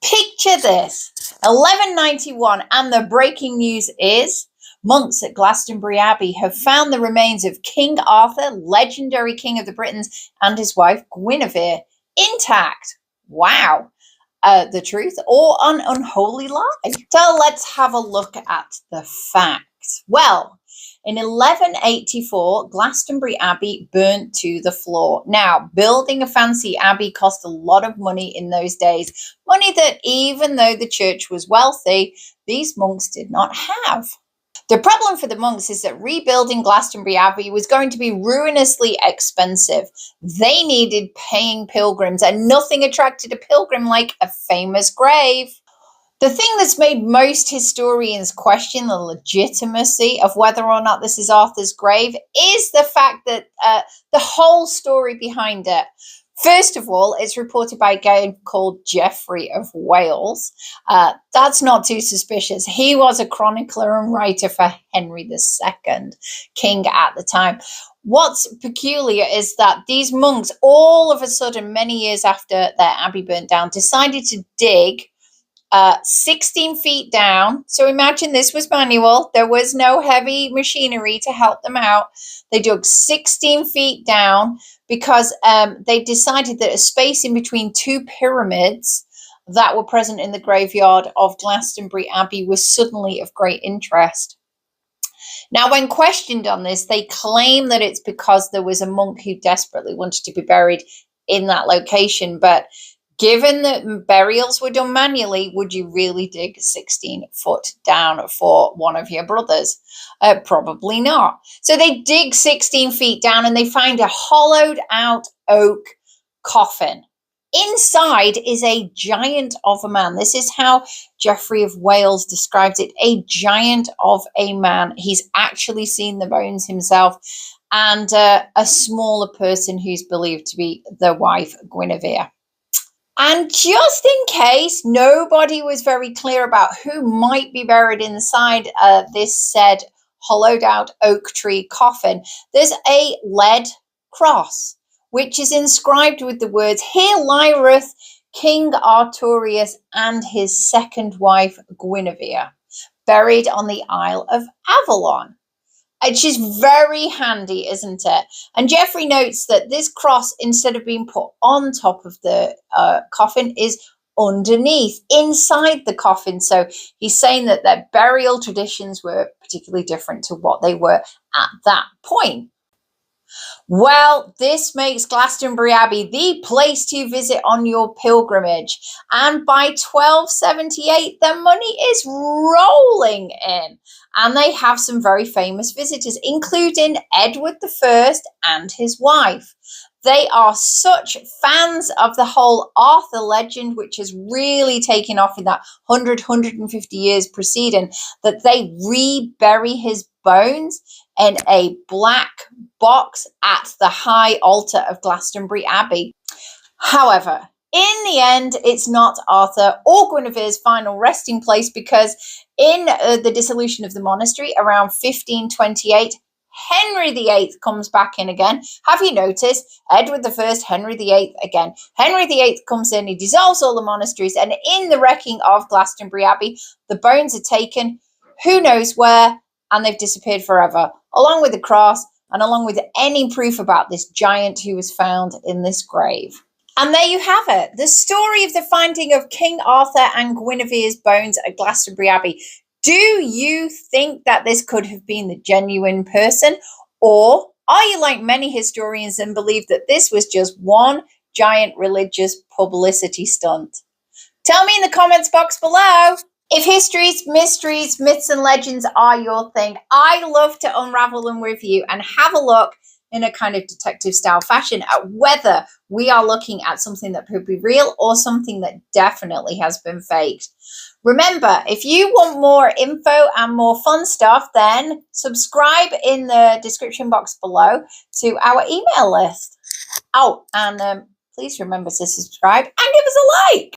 Picture this, 1191, and the breaking news is monks at Glastonbury Abbey have found the remains of King Arthur, legendary king of the Britons, and his wife Guinevere intact. Wow. The truth or an unholy lie? So let's have a look at the facts. Well, in 1184, Glastonbury Abbey burnt to the floor. Now, building a fancy abbey cost a lot of money in those days. Money that, even though the church was wealthy, these monks did not have. The problem for the monks is that rebuilding Glastonbury Abbey was going to be ruinously expensive. They needed paying pilgrims, and nothing attracted a pilgrim like a famous grave. The thing that's made most historians question the legitimacy of whether or not this is Arthur's grave is the fact that the whole story behind it. First of all, it's reported by a guy called Geoffrey of Wales. That's not too suspicious. He was a chronicler and writer for Henry II, king at the time. What's peculiar is that these monks, all of a sudden, many years after their abbey burnt down, decided to dig 16 feet down. So imagine this was manual. There was no heavy machinery to help them out. They dug 16 feet down because they decided that a space in between two pyramids that were present in the graveyard of Glastonbury Abbey was suddenly of great interest. Now, when questioned on this, they claim that it's because there was a monk who desperately wanted to be buried in that location. But given that burials were done manually, would you really dig 16 foot down for one of your brothers? Probably not. So they dig 16 feet down and they find a hollowed out oak coffin. Inside is a giant of a man. This is how Geoffrey of Wales describes it, a giant of a man. He's actually seen the bones himself, and a smaller person who's believed to be the wife Guinevere. And just in case nobody was very clear about who might be buried inside this said hollowed out oak tree coffin, there's a lead cross, which is inscribed with the words, "Here lieth King Artorius and his second wife Guinevere, buried on the Isle of Avalon." It's just very handy, isn't it? And Geoffrey notes that this cross, instead of being put on top of the coffin, is underneath, inside the coffin. So he's saying that their burial traditions were particularly different to what they were at that point. Well, this makes Glastonbury Abbey the place to visit on your pilgrimage. And by 1278, the money is rolling in. And they have some very famous visitors, including Edward I and his wife. They are such fans of the whole Arthur legend, which has really taken off in that 150 years preceding, that they rebury his bones in a black box at the high altar of Glastonbury Abbey. However, in the end, it's not Arthur or Guinevere's final resting place, because in the dissolution of the monastery around 1528, Henry VIII comes back in again. Have you noticed? Edward I, Henry VIII again. Henry VIII comes in, he dissolves all the monasteries, and in the wrecking of Glastonbury Abbey, the bones are taken, who knows where, and they've disappeared forever, along with the cross and along with any proof about this giant who was found in this grave. And there you have it, the story of the finding of King Arthur and Guinevere's bones at Glastonbury Abbey. Do you think that this could have been the genuine person? Or are you like many historians and believe that this was just one giant religious publicity stunt? Tell me in the comments box below. If histories, mysteries, myths and legends are your thing, I love to unravel them with you and have a look in a kind of detective style fashion at whether we are looking at something that could be real or something that definitely has been faked. Remember, if you want more info and more fun stuff, then subscribe in the description box below to our email list. Oh, and please remember to subscribe and give us a like.